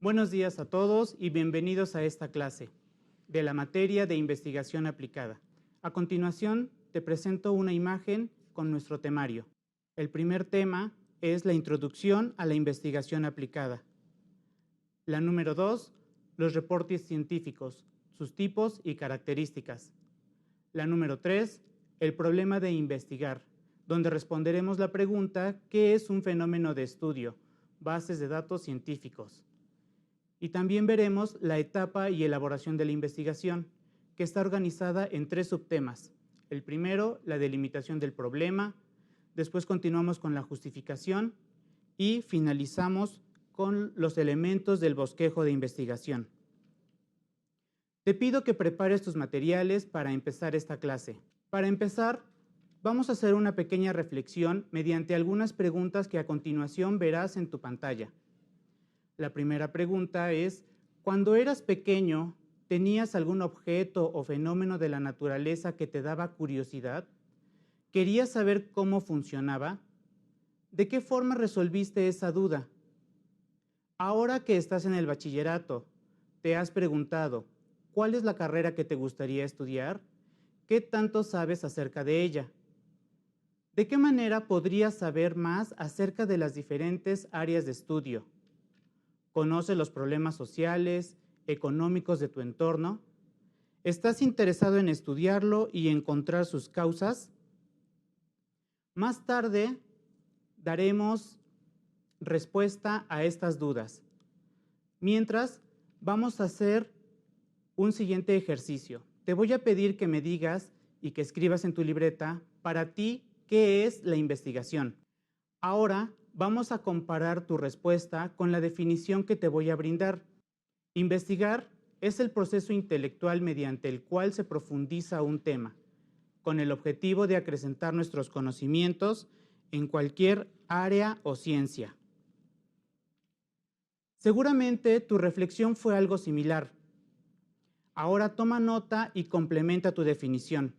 Buenos días a todos y bienvenidos a esta clase de la materia de investigación aplicada. A continuación, te presento una imagen con nuestro temario. El primer tema es la introducción a la investigación aplicada. La número 2, los reportes científicos, sus tipos y características. La número 3, el problema de investigar, donde responderemos la pregunta ¿qué es un fenómeno de estudio? Bases de datos científicos. Y también veremos la etapa y elaboración de la investigación, que está organizada en 3 subtemas. El primero, la delimitación del problema, después continuamos con la justificación y finalizamos con los elementos del bosquejo de investigación. Te pido que prepares tus materiales para empezar esta clase. Para empezar, vamos a hacer una pequeña reflexión mediante algunas preguntas que a continuación verás en tu pantalla. La primera pregunta es, cuando eras pequeño, ¿tenías algún objeto o fenómeno de la naturaleza que te daba curiosidad? ¿Querías saber cómo funcionaba? ¿De qué forma resolviste esa duda? Ahora que estás en el bachillerato, ¿te has preguntado cuál es la carrera que te gustaría estudiar? ¿Qué tanto sabes acerca de ella? ¿De qué manera podrías saber más acerca de las diferentes áreas de estudio? ¿Conoces los problemas sociales, económicos de tu entorno? ¿Estás interesado en estudiarlo y encontrar sus causas? Más tarde daremos respuesta a estas dudas. Mientras, vamos a hacer un siguiente ejercicio. Te voy a pedir que me digas y que escribas en tu libreta, para ti, ¿qué es la investigación? Ahora vamos a comparar tu respuesta con la definición que te voy a brindar. Investigar es el proceso intelectual mediante el cual se profundiza un tema, con el objetivo de acrecentar nuestros conocimientos en cualquier área o ciencia. Seguramente tu reflexión fue algo similar. Ahora toma nota y complementa tu definición.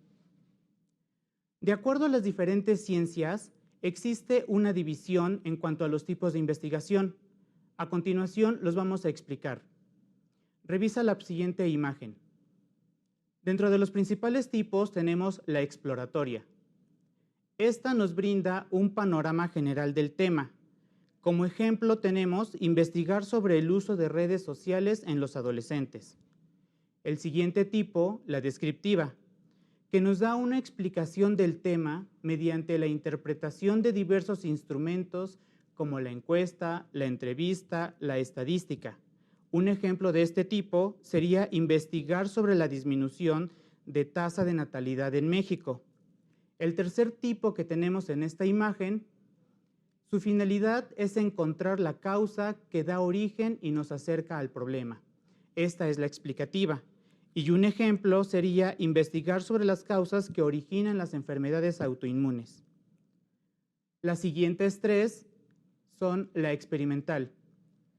De acuerdo a las diferentes ciencias, existe una división en cuanto a los tipos de investigación. A continuación los vamos a explicar. Revisa la siguiente imagen. Dentro de los principales tipos tenemos la exploratoria. Esta nos brinda un panorama general del tema. Como ejemplo tenemos investigar sobre el uso de redes sociales en los adolescentes. El siguiente tipo, la descriptiva, que nos da una explicación del tema mediante la interpretación de diversos instrumentos como la encuesta, la entrevista, la estadística. Un ejemplo de este tipo sería investigar sobre la disminución de tasa de natalidad en México. El tercer tipo que tenemos en esta imagen, su finalidad es encontrar la causa que da origen y nos acerca al problema. Esta es la explicativa. Y un ejemplo sería investigar sobre las causas que originan las enfermedades autoinmunes. Las siguientes 3 son la experimental,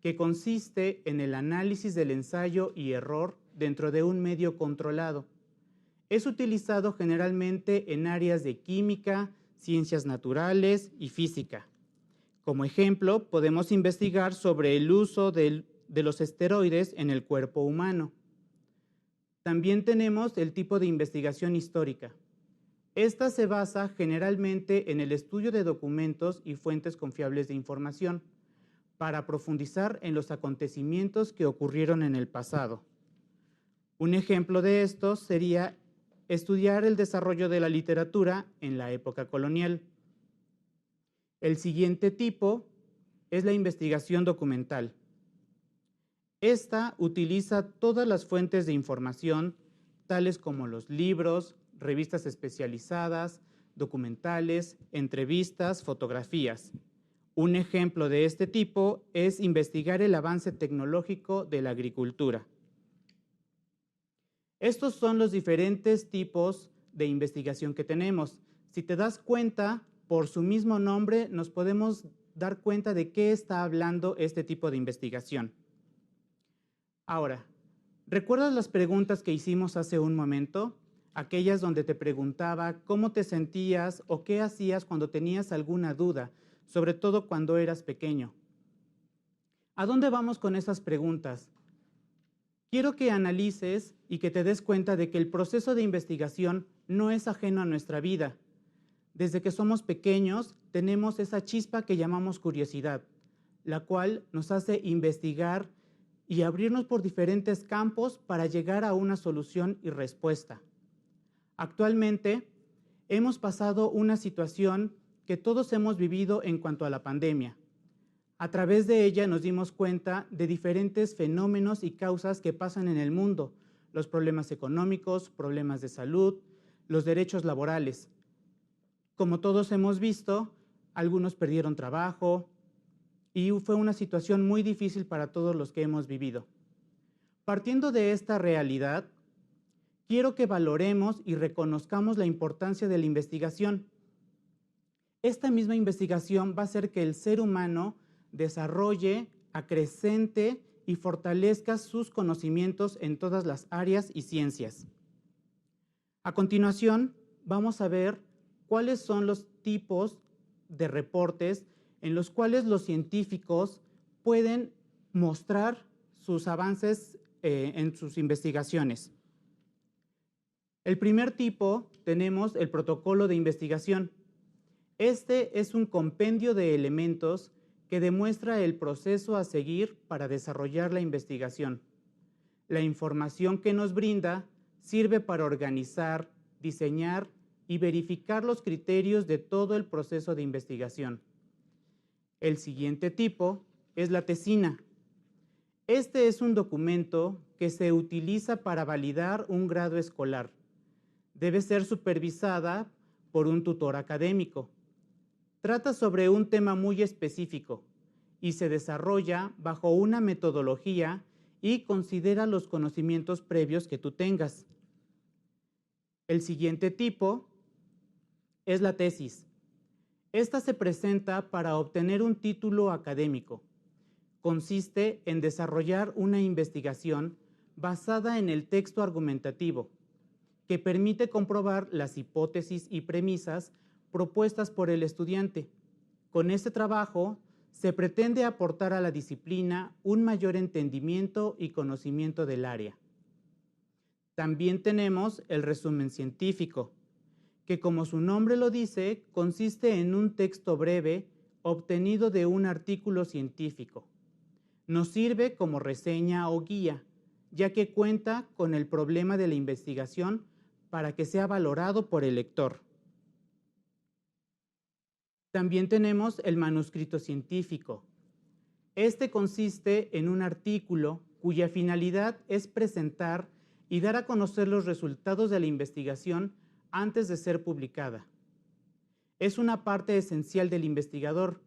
que consiste en el análisis del ensayo y error dentro de un medio controlado. Es utilizado generalmente en áreas de química, ciencias naturales y física. Como ejemplo, podemos investigar sobre el uso de los esteroides en el cuerpo humano. También tenemos el tipo de investigación histórica. Esta se basa generalmente en el estudio de documentos y fuentes confiables de información para profundizar en los acontecimientos que ocurrieron en el pasado. Un ejemplo de esto sería estudiar el desarrollo de la literatura en la época colonial. El siguiente tipo es la investigación documental. Esta utiliza todas las fuentes de información, tales como los libros, revistas especializadas, documentales, entrevistas, fotografías. Un ejemplo de este tipo es investigar el avance tecnológico de la agricultura. Estos son los diferentes tipos de investigación que tenemos. Si te das cuenta, por su mismo nombre nos podemos dar cuenta de qué está hablando este tipo de investigación. Ahora, ¿recuerdas las preguntas que hicimos hace un momento? Aquellas donde te preguntaba cómo te sentías o qué hacías cuando tenías alguna duda, sobre todo cuando eras pequeño. ¿A dónde vamos con esas preguntas? Quiero que analices y que te des cuenta de que el proceso de investigación no es ajeno a nuestra vida. Desde que somos pequeños tenemos esa chispa que llamamos curiosidad, la cual nos hace investigar y abrirnos por diferentes campos para llegar a una solución y respuesta. Actualmente hemos pasado una situación que todos hemos vivido en cuanto a la pandemia. A través de ella nos dimos cuenta de diferentes fenómenos y causas que pasan en el mundo, los problemas económicos, problemas de salud, los derechos laborales. Como todos hemos visto, algunos perdieron trabajo y fue una situación muy difícil para todos los que hemos vivido. Partiendo de esta realidad, quiero que valoremos y reconozcamos la importancia de la investigación. Esta misma investigación va a hacer que el ser humano desarrolle, acrecente y fortalezca sus conocimientos en todas las áreas y ciencias. A continuación, vamos a ver cuáles son los tipos de reportes en los cuales los científicos pueden mostrar sus avances en sus investigaciones. El primer tipo tenemos el protocolo de investigación. Este es un compendio de elementos que demuestra el proceso a seguir para desarrollar la investigación. La información que nos brinda sirve para organizar, diseñar y verificar los criterios de todo el proceso de investigación. El siguiente tipo es la tesina. Este es un documento que se utiliza para validar un grado escolar. Debe ser supervisada por un tutor académico. Trata sobre un tema muy específico y se desarrolla bajo una metodología y considera los conocimientos previos que tú tengas. El siguiente tipo es la tesis. Esta se presenta para obtener un título académico. Consiste en desarrollar una investigación basada en el texto argumentativo, que permite comprobar las hipótesis y premisas propuestas por el estudiante. Con este trabajo se pretende aportar a la disciplina un mayor entendimiento y conocimiento del área. También tenemos el resumen científico, que como su nombre lo dice, consiste en un texto breve obtenido de un artículo científico. Nos sirve como reseña o guía, ya que cuenta con el problema de la investigación para que sea valorado por el lector. También tenemos el manuscrito científico. Este consiste en un artículo cuya finalidad es presentar y dar a conocer los resultados de la investigación antes de ser publicada. Es una parte esencial del investigador,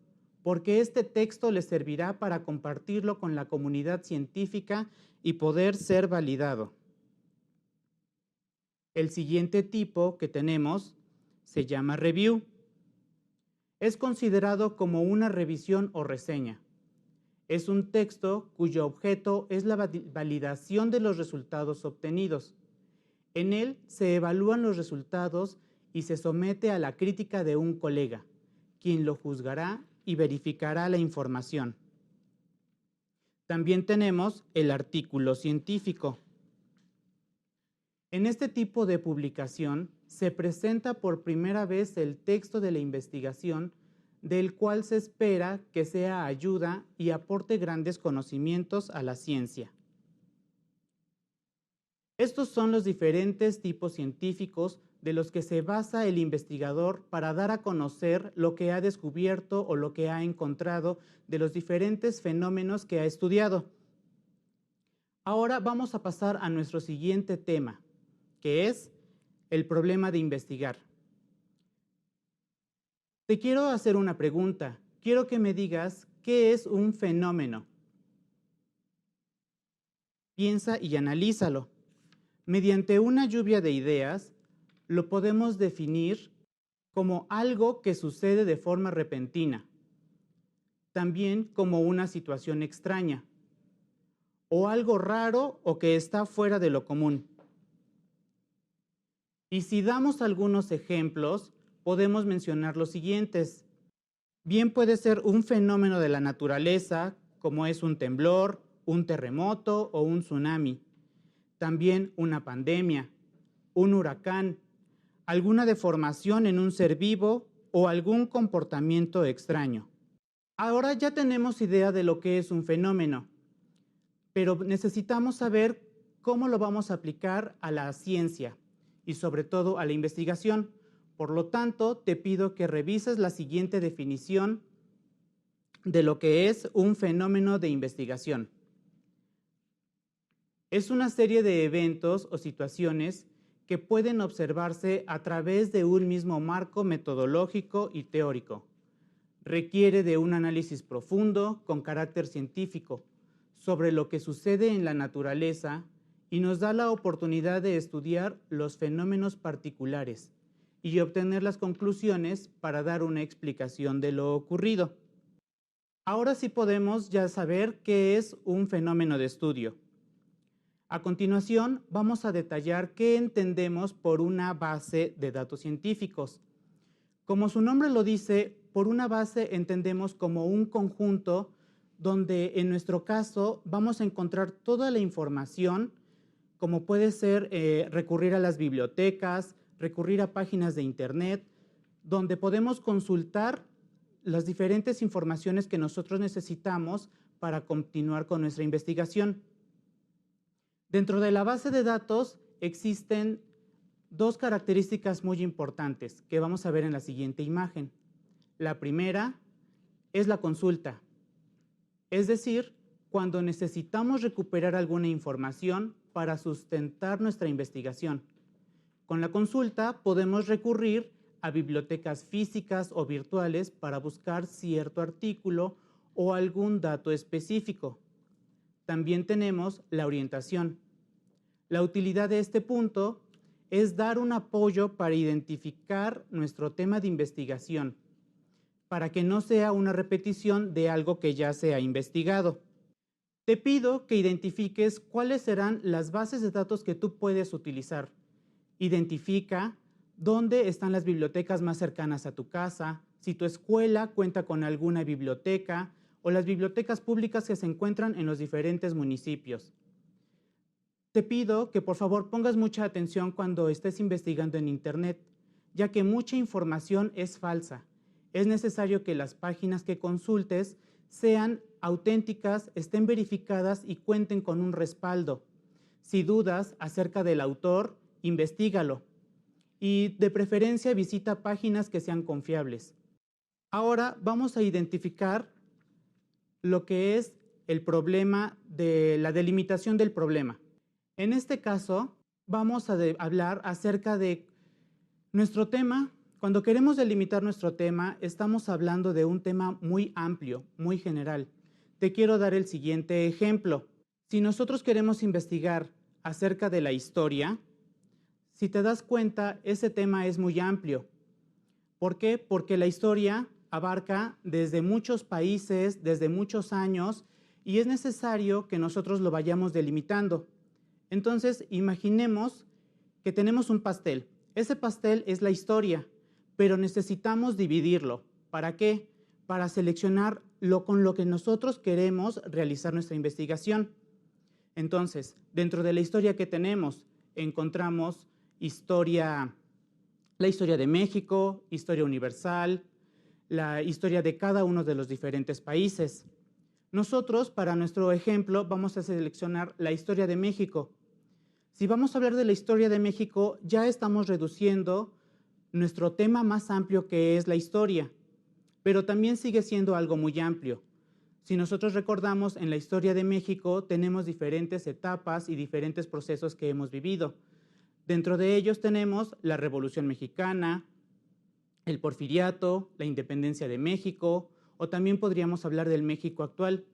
porque este texto le servirá para compartirlo con la comunidad científica y poder ser validado. El siguiente tipo que tenemos se llama review. Es considerado como una revisión o reseña. Es un texto cuyo objeto es la validación de los resultados obtenidos. En él se evalúan los resultados y se somete a la crítica de un colega, quien lo juzgará y verificará la información. También tenemos el artículo científico. En este tipo de publicación se presenta por primera vez el texto de la investigación, del cual se espera que sea ayuda y aporte grandes conocimientos a la ciencia. Estos son los diferentes tipos científicos de los que se basa el investigador para dar a conocer lo que ha descubierto o lo que ha encontrado de los diferentes fenómenos que ha estudiado. Ahora vamos a pasar a nuestro siguiente tema, que es el problema de investigar. Te quiero hacer una pregunta. Quiero que me digas qué es un fenómeno. Piensa y analízalo. Mediante una lluvia de ideas, lo podemos definir como algo que sucede de forma repentina, también como una situación extraña, o algo raro o que está fuera de lo común. Y si damos algunos ejemplos, podemos mencionar los siguientes. Bien puede ser un fenómeno de la naturaleza, como es un temblor, un terremoto o un tsunami. También una pandemia, un huracán, alguna deformación en un ser vivo o algún comportamiento extraño. Ahora ya tenemos idea de lo que es un fenómeno, pero necesitamos saber cómo lo vamos a aplicar a la ciencia y sobre todo a la investigación. Por lo tanto, te pido que revises la siguiente definición de lo que es un fenómeno de investigación. Es una serie de eventos o situaciones que pueden observarse a través de un mismo marco metodológico y teórico. Requiere de un análisis profundo con carácter científico sobre lo que sucede en la naturaleza y nos da la oportunidad de estudiar los fenómenos particulares y obtener las conclusiones para dar una explicación de lo ocurrido. Ahora sí podemos ya saber qué es un fenómeno de estudio. A continuación, vamos a detallar qué entendemos por una base de datos científicos. Como su nombre lo dice, por una base entendemos como un conjunto donde en nuestro caso vamos a encontrar toda la información, como puede ser recurrir a las bibliotecas, recurrir a páginas de internet, donde podemos consultar las diferentes informaciones que nosotros necesitamos para continuar con nuestra investigación. Dentro de la base de datos existen dos características muy importantes que vamos a ver en la siguiente imagen. La primera es la consulta, es decir, cuando necesitamos recuperar alguna información para sustentar nuestra investigación. Con la consulta podemos recurrir a bibliotecas físicas o virtuales para buscar cierto artículo o algún dato específico. También tenemos la orientación. La utilidad de este punto es dar un apoyo para identificar nuestro tema de investigación, para que no sea una repetición de algo que ya se ha investigado. Te pido que identifiques cuáles serán las bases de datos que tú puedes utilizar. Identifica dónde están las bibliotecas más cercanas a tu casa, si tu escuela cuenta con alguna biblioteca o las bibliotecas públicas que se encuentran en los diferentes municipios. Te pido que por favor pongas mucha atención cuando estés investigando en Internet, ya que mucha información es falsa. Es necesario que las páginas que consultes sean auténticas, estén verificadas y cuenten con un respaldo. Si dudas acerca del autor, investígalo y de preferencia visita páginas que sean confiables. Ahora vamos a identificar lo que es el problema de la delimitación del problema. En este caso, vamos a hablar acerca de nuestro tema. Cuando queremos delimitar nuestro tema, estamos hablando de un tema muy amplio, muy general. Te quiero dar el siguiente ejemplo. Si nosotros queremos investigar acerca de la historia, si te das cuenta, ese tema es muy amplio. ¿Por qué? Porque la historia abarca desde muchos países, desde muchos años, y es necesario que nosotros lo vayamos delimitando. Entonces, imaginemos que tenemos un pastel. Ese pastel es la historia, pero necesitamos dividirlo. ¿Para qué? Para seleccionar con lo que nosotros queremos realizar nuestra investigación. Entonces, dentro de la historia que tenemos, encontramos la historia de México, historia universal, la historia de cada uno de los diferentes países. Nosotros, para nuestro ejemplo, vamos a seleccionar la historia de México. Si vamos a hablar de la historia de México, ya estamos reduciendo nuestro tema más amplio, que es la historia, pero también sigue siendo algo muy amplio. Si nosotros recordamos, en la historia de México tenemos diferentes etapas y diferentes procesos que hemos vivido. Dentro de ellos tenemos la Revolución Mexicana, el Porfiriato, la Independencia de México, o también podríamos hablar del México actual.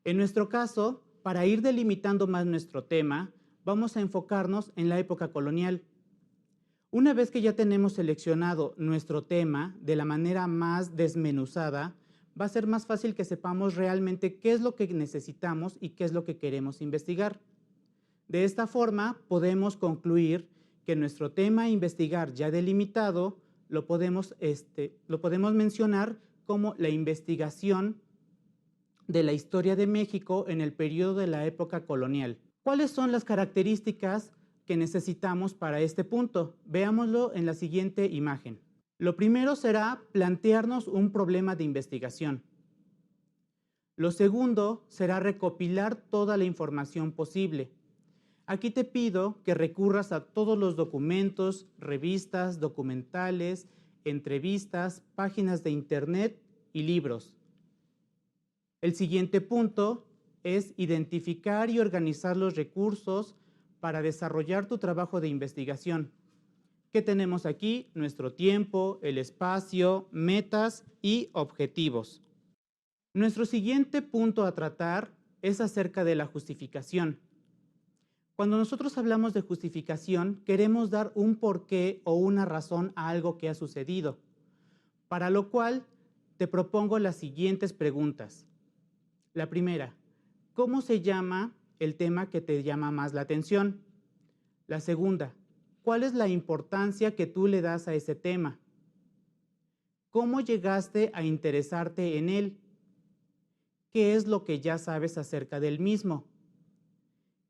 En nuestro caso, para ir delimitando más nuestro tema, vamos a enfocarnos en la época colonial. Una vez que ya tenemos seleccionado nuestro tema de la manera más desmenuzada, va a ser más fácil que sepamos realmente qué es lo que necesitamos y qué es lo que queremos investigar. De esta forma, podemos concluir que nuestro tema a investigar ya delimitado lo podemos mencionar como la investigación de la historia de México en el periodo de la época colonial. ¿Cuáles son las características que necesitamos para este punto? Veámoslo en la siguiente imagen. Lo primero será plantearnos un problema de investigación. Lo segundo será recopilar toda la información posible. Aquí te pido que recurras a todos los documentos, revistas, documentales, entrevistas, páginas de internet y libros. El siguiente punto es identificar y organizar los recursos para desarrollar tu trabajo de investigación. ¿Qué tenemos aquí? Nuestro tiempo, el espacio, metas y objetivos. Nuestro siguiente punto a tratar es acerca de la justificación. Cuando nosotros hablamos de justificación, queremos dar un porqué o una razón a algo que ha sucedido, para lo cual te propongo las siguientes preguntas. La primera, ¿cómo se llama el tema que te llama más la atención? La segunda, ¿cuál es la importancia que tú le das a ese tema? ¿Cómo llegaste a interesarte en él? ¿Qué es lo que ya sabes acerca del mismo?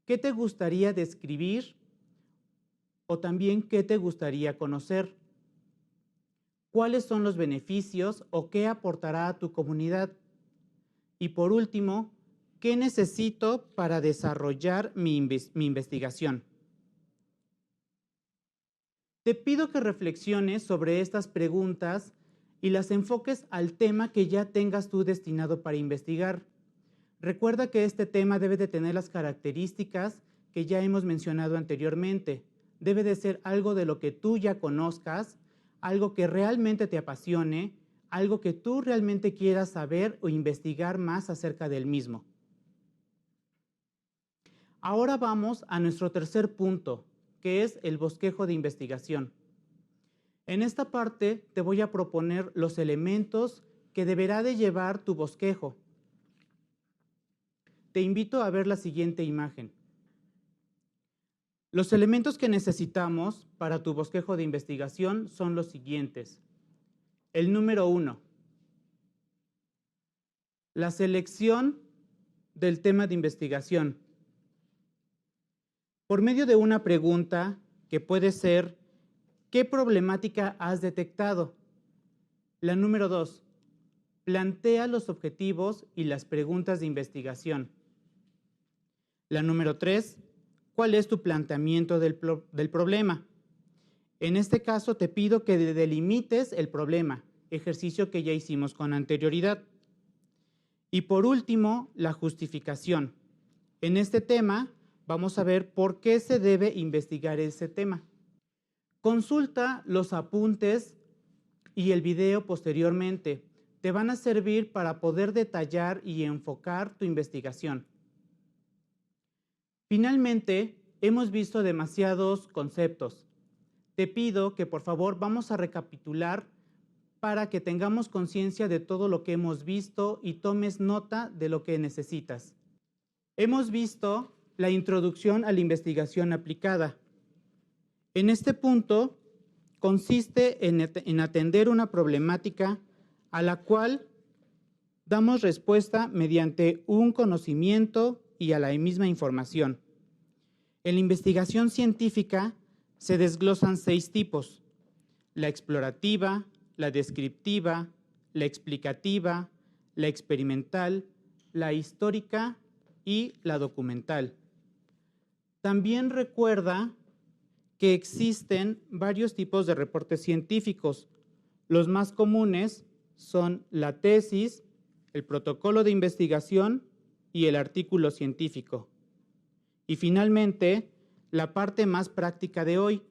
¿Qué te gustaría describir? O también, ¿qué te gustaría conocer? ¿Cuáles son los beneficios o qué aportará a tu comunidad? Y por último, ¿qué necesito para desarrollar mi investigación? Te pido que reflexiones sobre estas preguntas y las enfoques al tema que ya tengas tú destinado para investigar. Recuerda que este tema debe de tener las características que ya hemos mencionado anteriormente. Debe de ser algo de lo que tú ya conozcas, algo que realmente te apasione, algo que tú realmente quieras saber o investigar más acerca del mismo. Ahora vamos a nuestro tercer punto, que es el bosquejo de investigación. En esta parte te voy a proponer los elementos que deberá de llevar tu bosquejo. Te invito a ver la siguiente imagen. Los elementos que necesitamos para tu bosquejo de investigación son los siguientes. El número 1, la selección del tema de investigación. Por medio de una pregunta que puede ser, ¿qué problemática has detectado? La número 2, plantea los objetivos y las preguntas de investigación. La número 3, ¿cuál es tu planteamiento del problema? En este caso te pido que delimites el problema, ejercicio que ya hicimos con anterioridad. Y por último, la justificación. En este tema vamos a ver por qué se debe investigar ese tema. Consulta los apuntes y el video posteriormente. Te van a servir para poder detallar y enfocar tu investigación. Finalmente, hemos visto demasiados conceptos. Te pido que por favor vamos a recapitular para que tengamos conciencia de todo lo que hemos visto y tomes nota de lo que necesitas. Hemos visto la introducción a la investigación aplicada. En este punto consiste en atender una problemática a la cual damos respuesta mediante un conocimiento y a la misma información. En la investigación científica se desglosan 6 tipos: la explorativa, la descriptiva, la explicativa, la experimental, la histórica y la documental. También recuerda que existen varios tipos de reportes científicos. Los más comunes son la tesis, el protocolo de investigación y el artículo científico. Y finalmente, la parte más práctica de hoy,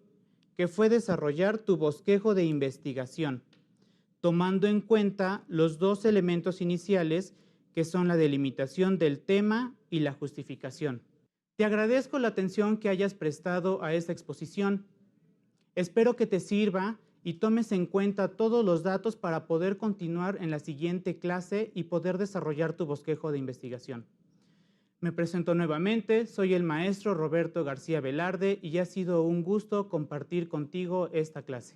que fue desarrollar tu bosquejo de investigación, tomando en cuenta los 2 elementos iniciales que son la delimitación del tema y la justificación. Te agradezco la atención que hayas prestado a esta exposición. Espero que te sirva y tomes en cuenta todos los datos para poder continuar en la siguiente clase y poder desarrollar tu bosquejo de investigación. Me presento nuevamente, soy el maestro Roberto García Velarde y ha sido un gusto compartir contigo esta clase.